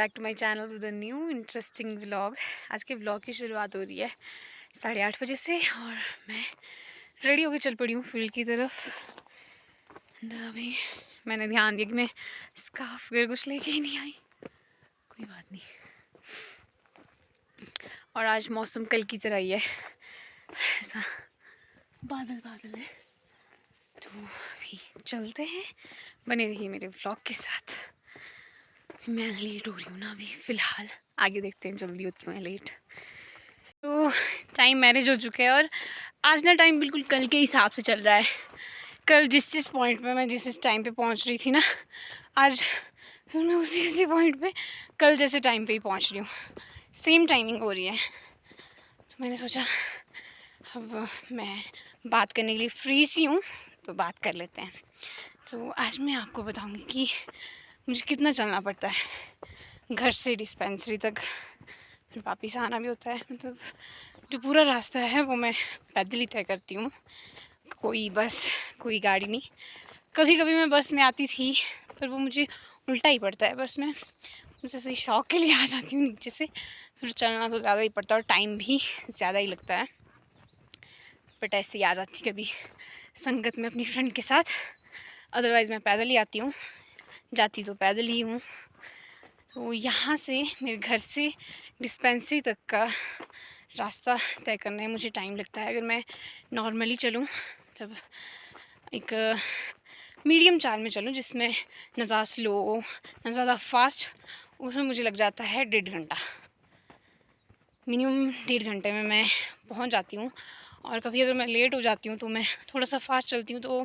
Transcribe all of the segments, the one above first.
Back to my channel with a new interesting vlog. आज के vlog की शुरुआत हो रही है 8:30 बजे से और मैं रेडी होकर चल पड़ी हूँ फील्ड की तरफ। अभी मैंने ध्यान दिया कि मैं स्कार्फ वगैरह कुछ लेके ही नहीं आई, कोई बात नहीं। और आज मौसम कल की तरह ही है, ऐसा बादल बादल है। तो अभी चलते हैं, बने रहिए मेरे व्लॉग के साथ। मैं लेट हो रही हूँ ना अभी फ़िलहाल, आगे देखते हैं जल्दी होती हूँ मैं लेट। तो टाइम मैनेज हो चुका है और आज ना टाइम बिल्कुल कल के हिसाब से चल रहा है। कल जिस पॉइंट पे मैं जिस टाइम पे पहुँच रही थी ना, आज फिर मैं उसी पॉइंट पे कल जैसे टाइम पे ही पहुँच रही हूँ, सेम टाइमिंग हो रही है। तो मैंने सोचा अब मैं बात करने के लिए फ्री सी हूँ तो बात कर लेते हैं। तो आज मैं आपको बताऊँगी कि मुझे कितना चलना पड़ता है घर से डिस्पेंसरी तक, फिर वापस आना भी होता है। मतलब जो पूरा रास्ता है वो मैं पैदल ही तय करती हूँ, कोई बस कोई गाड़ी नहीं। कभी कभी मैं बस में आती थी पर वो मुझे उल्टा ही पड़ता है, बस में जैसे शौक के लिए आ जाती हूँ नीचे से, फिर चलना तो ज़्यादा ही पड़ता है और टाइम भी ज़्यादा ही लगता है। बट ऐसे ही आ जाती कभी संगत में अपनी फ्रेंड के साथ, अदरवाइज़ मैं पैदल ही आती हूँ, जाती तो पैदल ही हूँ। तो यहाँ से मेरे घर से डिस्पेंसरी तक का रास्ता तय करने में मुझे टाइम लगता है। अगर मैं नॉर्मली चलूँ तब एक मीडियम चाल में चलूँ जिसमें न ज़्यादा स्लो न ज़्यादा फास्ट, उसमें मुझे लग जाता है 1.5 घंटा, मिनिमम 1.5 घंटे में मैं पहुँच जाती हूँ। और कभी अगर मैं लेट हो जाती हूँ तो मैं थोड़ा सा फास्ट चलती हूँ तो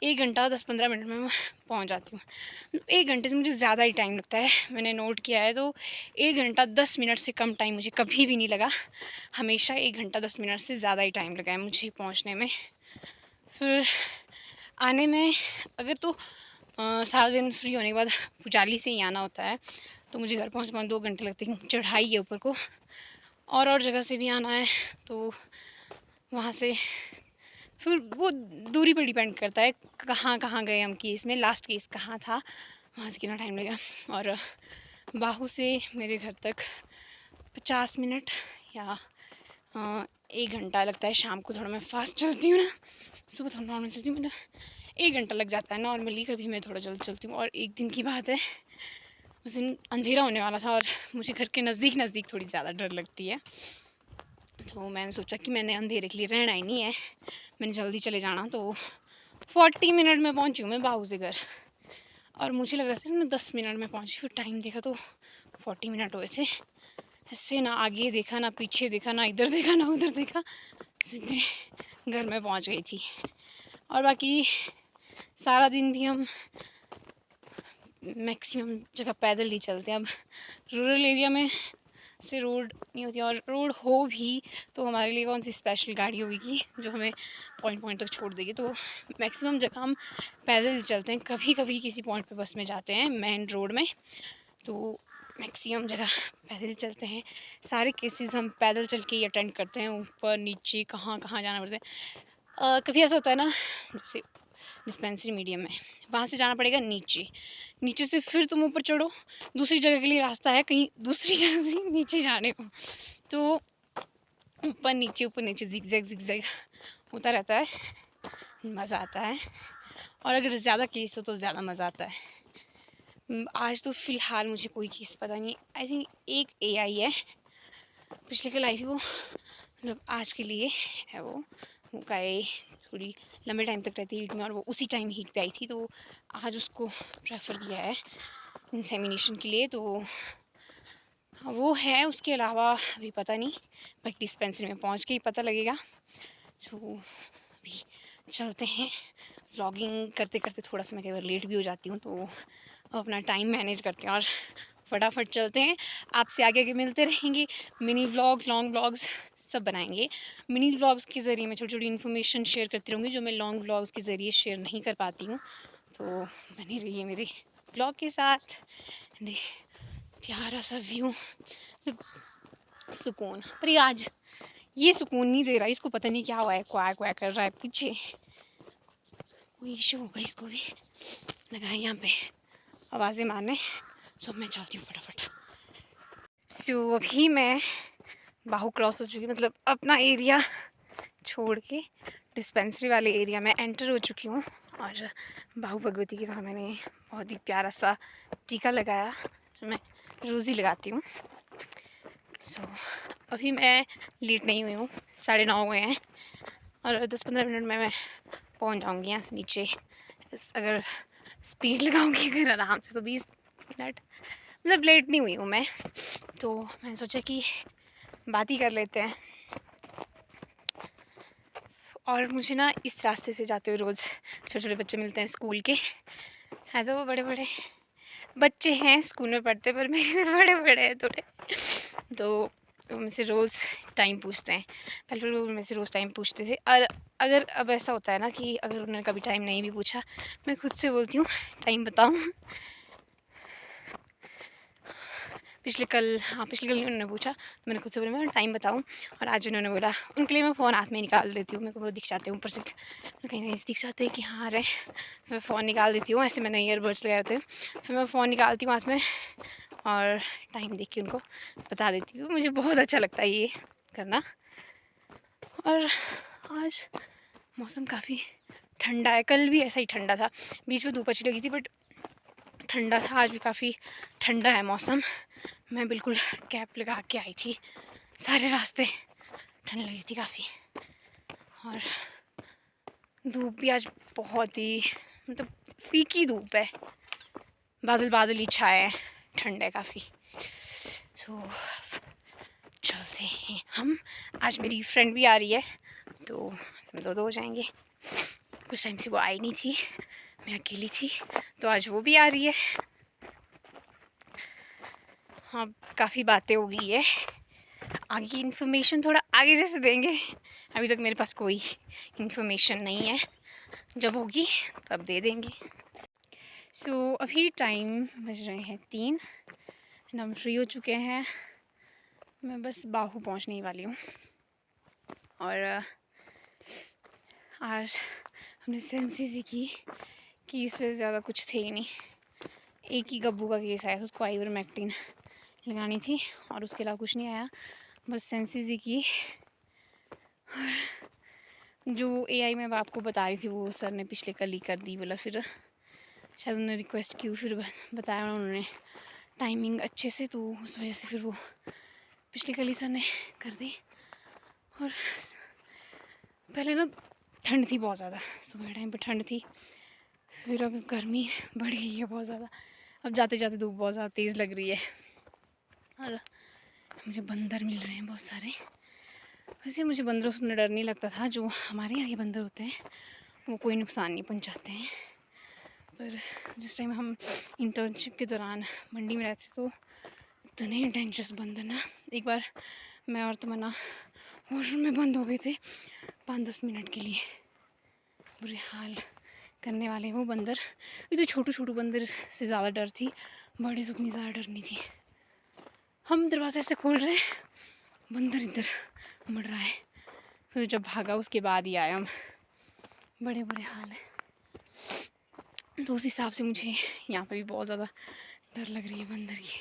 1 घंटा 10-15 मिनट में मैं पहुँच जाती हूँ। 1 घंटे से मुझे ज़्यादा ही टाइम लगता है, मैंने नोट किया है। तो 1 घंटा 10 मिनट से कम टाइम मुझे कभी भी नहीं लगा, हमेशा 1 घंटा 10 मिनट से ज़्यादा ही टाइम लगा है मुझे पहुँचने में। फिर आने में अगर तो सारा दिन फ्री होने के बाद पुजाली से ही आना होता है तो मुझे घर पहुँचने में 2 घंटे लगते हैं। चढ़ाई है ऊपर को, और जगह से भी आना है तो वहाँ से फिर वो दूरी पर डिपेंड करता है कहाँ कहाँ गए हम केस में, लास्ट केस कहाँ था, वहाँ से कितना टाइम लगा। और बाहू से मेरे घर तक 50 मिनट या 1 घंटा लगता है। शाम को थोड़ा मैं फास्ट चलती हूँ ना, सुबह थोड़ा नॉर्मल चलती हूँ, मतलब 1 घंटा लग जाता है नॉर्मली, कभी मैं थोड़ा जल्द चलती हूँ। और एक दिन की बात है, उस दिन अंधेरा होने वाला था और मुझे घर के नज़दीक थोड़ी ज़्यादा डर लगती है। तो मैंने सोचा कि मैंने अंधेरे के लिए रहना ही नहीं है, मैंने जल्दी चले जाना। तो 40 मिनट में पहुंची हूँ मैं बाहू से घर, और मुझे लग रहा था मैं 10 मिनट में पहुंची। फिर टाइम देखा तो 40 मिनट हुए थे। ऐसे ना आगे देखा ना पीछे देखा, ना इधर देखा ना उधर देखा, सीधे घर में पहुंच गई थी। और बाकी सारा दिन भी हम मैक्सिमम जगह पैदल ही चलते हैं। अब रूरल एरिया में से रोड नहीं होती, और रोड हो भी तो हमारे लिए कौन सी स्पेशल गाड़ी होगी जो हमें पॉइंट तक छोड़ देगी। तो मैक्सिमम जगह हम पैदल चलते हैं, कभी कभी किसी पॉइंट पे बस में जाते हैं मेन रोड में, तो मैक्सिमम जगह पैदल चलते हैं। सारे केसेस हम पैदल चल के ही अटेंड करते हैं, ऊपर नीचे कहाँ कहाँ जाना पड़ता है। कभी ऐसा होता है ना, जैसे डिस्पेंसरी मीडियम में, वहाँ से जाना पड़ेगा नीचे से फिर तुम ऊपर चढ़ो, दूसरी जगह के लिए रास्ता है कहीं दूसरी जगह से नीचे जाने को, तो ऊपर नीचे जिगजैग होता रहता है, मज़ा आता है। और अगर ज़्यादा केस हो तो ज़्यादा मज़ा आता है। आज तो फ़िलहाल मुझे कोई केस पता नहीं, आई थिंक एक AI है, पिछले कल आई थी वो, मतलब आज के लिए है वो गाय थोड़ी लंबे टाइम तक रहती है हीट में, और वो उसी टाइम हीट पे आई थी, तो आज उसको प्रेफर किया है इंसेमिनेशन के लिए। तो वो है, उसके अलावा अभी पता नहीं, बाकी डिस्पेंसरी में पहुंच के ही पता लगेगा। तो अभी चलते हैं। व्लॉगिंग करते करते थोड़ा सा मैं कई बार लेट भी हो जाती हूँ, तो अपना टाइम मैनेज करते हैं और फटाफट चलते हैं। आपसे आगे आगे मिलते रहेंगे, मिनी व्लॉग लॉन्ग व्लॉग्स सब बनाएंगे। मिनी व्लॉग्स के ज़रिए मैं छोटी छोटी इन्फॉर्मेशन शेयर करती रहूँगी जो मैं लॉन्ग व्लॉग्स के ज़रिए शेयर नहीं कर पाती हूँ। तो बनी रहिए मेरे व्लॉग के साथ। प्यारा सा व्यू, सुकून। पर ये आज ये सुकून नहीं दे रहा, इसको पता नहीं क्या हुआ है, क्वाक क्वाक कर रहा है पीछे, कोई इशू होगा इसको भी। लगा है यहाँ पे आवाज़ें मारने, सो मैं चलती हूँ फटाफट। सो अभी मैं बाहू क्रॉस हो चुकी, मतलब अपना एरिया छोड़ के डिस्पेंसरी वाले एरिया में एंटर हो चुकी हूँ। और बाहू भगवती के वहाँ मैंने बहुत ही प्यारा सा टीका लगाया, जो मैं रोज़ ही लगाती हूँ। सो अभी मैं लेट नहीं हुई हूँ, 9:30 हुए हैं और 10-15 मिनट में मैं पहुँच जाऊँगी यहाँ से नीचे। अगर स्पीड लगाऊँगी अगर आराम से तो 20 मिनट, मतलब लेट नहीं हुई हूँ मैं। तो मैंने सोचा कि बात ही कर लेते हैं। और मुझे ना इस रास्ते से जाते हुए रोज़ छोटे छोटे बच्चे मिलते हैं स्कूल के, हैं तो वो बड़े बड़े बच्चे हैं, स्कूल में पढ़ते, पर मेरे से बड़े बड़े हैं थोड़े। तो मुझसे रोज़ टाइम पूछते हैं। पहले वो मुझसे रोज़ टाइम पूछते थे, और अगर अब ऐसा होता है ना कि अगर उन्होंने कभी टाइम नहीं भी पूछा, मैं खुद से बोलती हूँ टाइम बताऊँ। पिछले कल उन्होंने पूछा, तो मैंने खुद से बोला मैं टाइम बताऊँ। और आज उन्होंने बोला, उनके लिए मैं फ़ोन हाथ में निकाल देती हूँ, मेरे को वो दिख जाते हैं ऊपर से, कहीं ना कहीं दिख जाते हैं कि हाँ रहे। मैं फ़ोन निकाल देती हूँ, ऐसे मैंने ईयरबड्स लगाए होते हैं, फिर मैं फ़ोन निकालती हूँ हाथ में और टाइम देख के उनको बता देती हूँ। मुझे बहुत अच्छा लगता है ये करना। और आज मौसम काफ़ी ठंडा है, कल भी ऐसा ही ठंडा था, बीच में धूप अच्छी लगी थी बट ठंडा था। आज भी काफ़ी ठंडा है मौसम। मैं बिल्कुल कैप लगा के आई थी, सारे रास्ते ठंड लगी थी काफ़ी। और धूप भी आज बहुत ही, मतलब फीकी धूप है, बादल बादल ही छाए हैं, ठंड है काफ़ी। सो चलते हैं हम। आज मेरी फ्रेंड भी आ रही है, तो हम दो हो जाएंगे। कुछ टाइम से वो आई नहीं थी, मैं अकेली थी, तो आज वो भी आ रही है। हाँ, काफ़ी बातें हो गई है, आगे की इन्फॉर्मेशन थोड़ा आगे जैसे देंगे। अभी तक मेरे पास कोई इन्फॉर्मेशन नहीं है, जब होगी तब दे देंगे। सो अभी टाइम बज रहे हैं 3, हम फ्री हो चुके हैं। मैं बस बाहू पहुंचने ही वाली हूँ। और आज हमने सेंसी की कि इससे ज़्यादा कुछ थे ही नहीं। एक ही गब्बू का केस आया था, उसको आइवरमेक्टिन लगानी थी और उसके अलावा कुछ नहीं आया, बस सेंसी की। और जो एआई मैं आपको बता रही थी वो सर ने पिछले कल ही कर दी, बोला फिर शायद उन्होंने रिक्वेस्ट की, फिर बताया उन्होंने टाइमिंग अच्छे से, तो उस वजह से फिर वो पिछले कल ही सर ने कर दी। और पहले ना ठंड थी बहुत ज़्यादा, सुबह के टाइम पर ठंड थी, फिर अब गर्मी बढ़ गई है बहुत ज़्यादा। अब जाते जाते धूप बहुत ज़्यादा तेज़ लग रही है। और मुझे बंदर मिल रहे हैं बहुत सारे। वैसे मुझे बंदरों से उतना डर नहीं लगता था, जो हमारे यहाँ के बंदर होते हैं वो कोई नुकसान नहीं पहुँचाते हैं। पर जिस टाइम हम इंटर्नशिप के दौरान मंडी में रहते तो इतने डेंजरस बंदर ना, एक बार मैं और तमन्ना वॉशरूम में बंद हो गए थे 5-10 मिनट के लिए। बुरे हाल करने वाले वो बंदर। ये तो छोटू छोटू बंदर से ज़्यादा डर थी, बड़े से उतनी ज़्यादा डर नहीं थी। हम दरवाज़ा ऐसे खोल रहे हैं, बंदर इधर उमड़ रहा है, फिर जब भागा उसके बाद ही आया हम। बड़े बुरे हाल है। तो उस हिसाब से मुझे यहाँ पे भी बहुत ज़्यादा डर लग रही है बंदर की।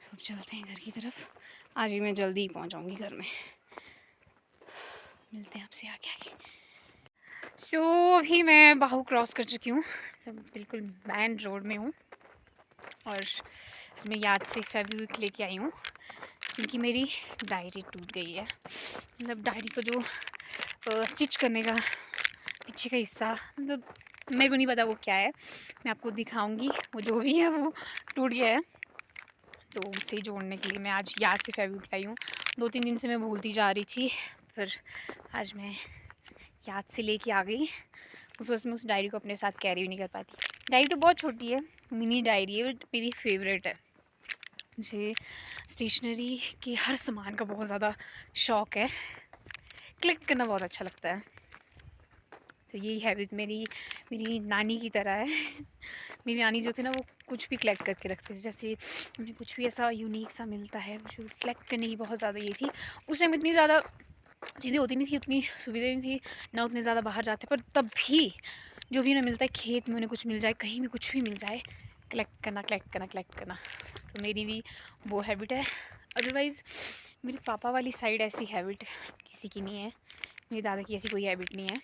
अब चलते हैं घर की तरफ, आज भी मैं जल्दी ही पहुँच जाऊँगी घर में। मिलते हैं आपसे आगे आगे। सो अभी मैं बाहू क्रॉस कर चुकी हूँ, बिल्कुल मेन रोड में हूँ। और मैं याद से फेविक्विक लेके आई हूँ, क्योंकि मेरी डायरी टूट गई है। मतलब डायरी को जो स्टिच करने का पीछे का हिस्सा, मतलब मेरे को नहीं पता वो क्या है, मैं आपको दिखाऊंगी। वो जो भी है वो टूट गया है, तो उसे जोड़ने के लिए मैं आज याद से फेविक्विक लाई हूँ। 2-3 दिन से मैं भूलती जा रही थी, फिर आज मैं याद से लेके आ गई। उस वजह से मैं उस डायरी को अपने साथ कैरी भी नहीं कर पाती। डायरी तो बहुत छोटी है, मिनी डायरी है, बट मेरी फेवरेट है। मुझे स्टेशनरी के हर सामान का बहुत ज़्यादा शौक़ है, कलेक्ट करना बहुत अच्छा लगता है। तो यही हैबिट मेरी नानी की तरह है। मेरी नानी जो थी ना, वो कुछ भी कलेक्ट करके रखते थे, जैसे उन्हें कुछ भी ऐसा यूनिक सा मिलता है, कुछ कलेक्ट करने की बहुत ज़्यादा ये थी। उस टाइम इतनी ज़्यादा चीज़ें होती नहीं थी, उतनी सुविधाएं नहीं थी ना, उतने ज़्यादा बाहर जाते, पर तब भी जो भी उन्हें मिलता है, खेत में उन्हें कुछ मिल जाए, कहीं भी कुछ भी मिल जाए, कलेक्ट करना। तो मेरी भी वो हैबिट है। अदरवाइज़ मेरे पापा वाली साइड ऐसी हैबिट किसी की नहीं है, मेरे दादा की ऐसी कोई हैबिट नहीं है।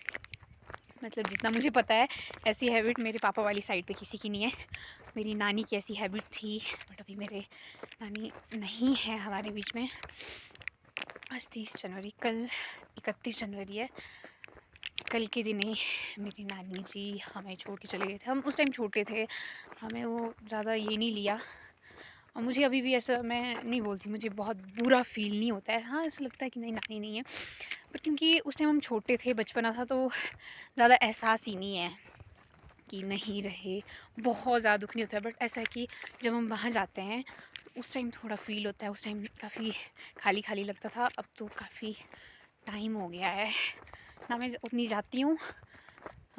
मतलब जितना मुझे पता है ऐसी हैबिट मेरे पापा वाली साइड पे किसी की नहीं है। मेरी नानी की ऐसी हैबिट थी, बट अभी मेरे नानी नहीं है हमारे बीच में। आज 30 जनवरी, कल 31 जनवरी है। कल के दिन ही मेरी नानी जी हमें छोड़ के चले गए थे। हम उस टाइम छोटे थे, हमें वो ज़्यादा ये नहीं लिया। और मुझे अभी भी ऐसा, मैं नहीं बोलती, मुझे बहुत बुरा फ़ील नहीं होता है। हाँ, ऐसा लगता है कि नहीं, नानी नहीं है, पर क्योंकि उस टाइम हम छोटे थे, बचपना था, तो ज़्यादा एहसास ही नहीं है कि नहीं रहे। बहुत ज़्यादा दुःख नहीं होता है, बट ऐसा है कि जब हम वहाँ जाते हैं तो उस टाइम थोड़ा फ़ील होता है। उस टाइम काफ़ी खाली खाली लगता था, अब तो काफ़ी टाइम हो गया है ना मैं उतनी जाती हूँ,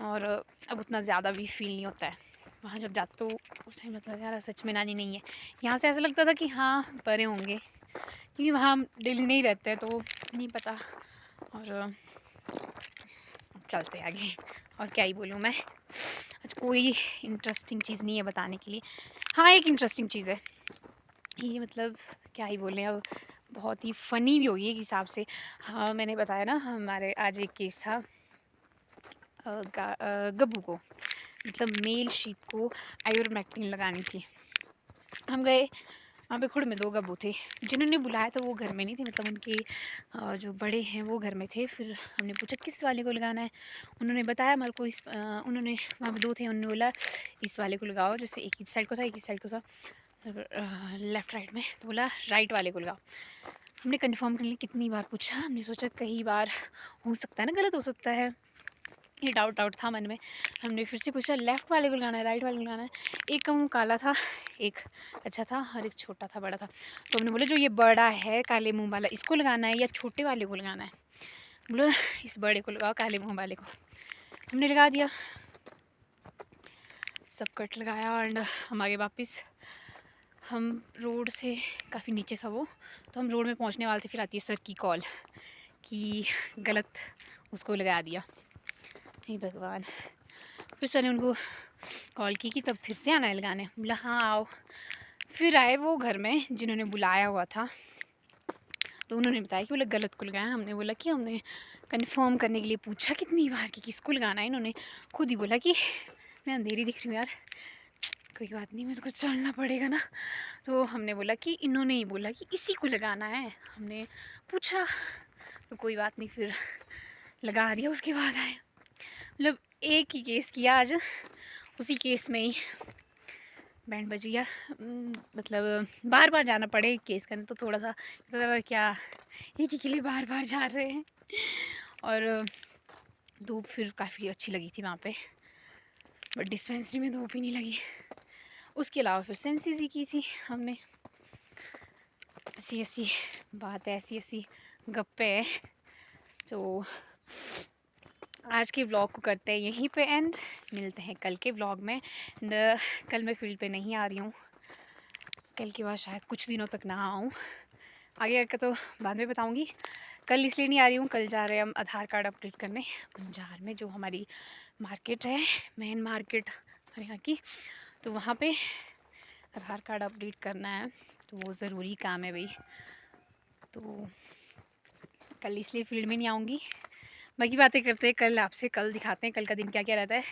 और अब उतना ज़्यादा भी फ़ील नहीं होता है। वहाँ जब जाते तो उस टाइम लगता था यार सच में नानी नहीं है। यहाँ से ऐसा लगता था कि हाँ परे होंगे, क्योंकि वहाँ हम डेली नहीं रहते तो नहीं पता। और चलते आगे, और क्या ही बोलूँ मैं। आज कोई इंटरेस्टिंग चीज़ नहीं है बताने के लिए। हाँ, एक इंटरेस्टिंग चीज़ है ये, मतलब क्या ही बोलें अब, बहुत ही फ़नी भी होगी एक हिसाब से। हाँ, मैंने बताया ना हमारे आज एक केस था गब्बू को, मतलब मेल शीप को आइवरमेक्टिन लगानी थी। हम गए वहाँ पे, खुद में 2 गब्बू थे। जिन्होंने बुलाया था वो घर में नहीं थे, मतलब उनके जो बड़े हैं वो घर में थे। फिर हमने पूछा किस वाले को लगाना है, उन्होंने बताया हमारे को। उन्होंने वहाँ पे 2 थे, उन्होंने बोला इस वाले को लगाओ, जैसे एक इस साइड को था एक इस साइड को था, लेफ़्ट राइट में, तो बोला राइट वाले को लगाओ। हमने कंफर्म करने कितनी बार पूछा, हमने सोचा कई बार हो सकता है ना, गलत हो सकता है, ये डाउट था मन में। हमने फिर से पूछा लेफ़्ट वाले को लगाना है राइट वाले को लगाना है। एक का मुँह काला था, एक अच्छा था, और एक छोटा था, बड़ा था। तो हमने बोला जो ये बड़ा है काले मुँह वाला, इसको लगाना है या छोटे वाले को लगाना है? बोला इस बड़े को लगाओ, काले मुँह वाले को। हमने लगा दिया, सब कट लगाया, और हम आगे वापस। हम रोड से काफ़ी नीचे था वो, तो हम रोड में पहुँचने वाले थे, फिर आती है सर की कॉल कि गलत उसको लगा दिया। हे भगवान। फिर सर ने उनको कॉल की कि तब फिर से आना है लगाने। बोला हाँ आओ। फिर आए वो घर में जिन्होंने बुलाया हुआ था, तो उन्होंने बताया कि बोला गलत को लगाया। हमने बोला कि हमने कंफर्म करने के लिए पूछा कितनी बार कि किसको लगाना है। इन्होंने खुद ही बोला कि मैं अंधेरी दिख रही हूँ यार, कोई बात नहीं, मेरे को चलना पड़ेगा ना। तो हमने बोला कि इन्होंने ही बोला कि इसी को लगाना है। हमने पूछा तो कोई बात नहीं, फिर लगा दिया। उसके बाद आए, मतलब एक ही केस किया आज, उसी केस में ही बैंड बज गया। मतलब बार बार जाना पड़े केस करने तो थोड़ा सा क्या एक ही के लिए बार बार जा रहे हैं। और धूप फिर काफ़ी अच्छी लगी थी वहाँ पे, बट डिस्पेंसरी में धूप ही नहीं लगी। उसके अलावा फिर सेंसीज ही की थी हमने। ऐसी ऐसी बात है, ऐसी ऐसी गप्पे है। तो आज के व्लॉग को करते हैं यहीं पे एंड, मिलते हैं कल के व्लॉग में। कल मैं फील्ड पे नहीं आ रही हूँ, कल के बाद शायद कुछ दिनों तक ना आऊँ, आगे का तो बाद में बताऊँगी। कल इसलिए नहीं आ रही हूँ, कल जा रहे हैं हम आधार कार्ड अपडेट करने कुंजार में, जो हमारी मार्केट है, मेन मार्केट हरियाणा की, तो वहाँ पे आधार कार्ड अपडेट करना है, तो वो ज़रूरी काम है भाई। तो कल इसलिए फील्ड में नहीं आऊँगी। बाकी बातें करते हैं कल आपसे, कल दिखाते हैं कल का दिन क्या क्या रहता है।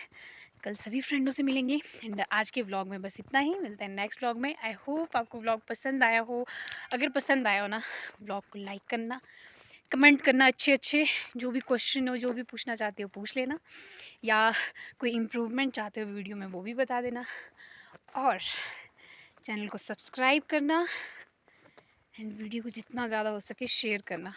कल सभी फ्रेंडों से मिलेंगे। एंड आज के व्लॉग में बस इतना ही, मिलते हैं नेक्स्ट व्लॉग में। आई होप आपको व्लॉग पसंद आया हो। अगर पसंद आया हो ना, व्लॉग को लाइक करना, कमेंट करना, अच्छे अच्छे जो भी क्वेश्चन हो, जो भी पूछना चाहते हो पूछ लेना, या कोई इम्प्रूवमेंट चाहते हो वीडियो में वो भी बता देना, और चैनल को सब्सक्राइब करना, एंड वीडियो को जितना ज़्यादा हो सके शेयर करना।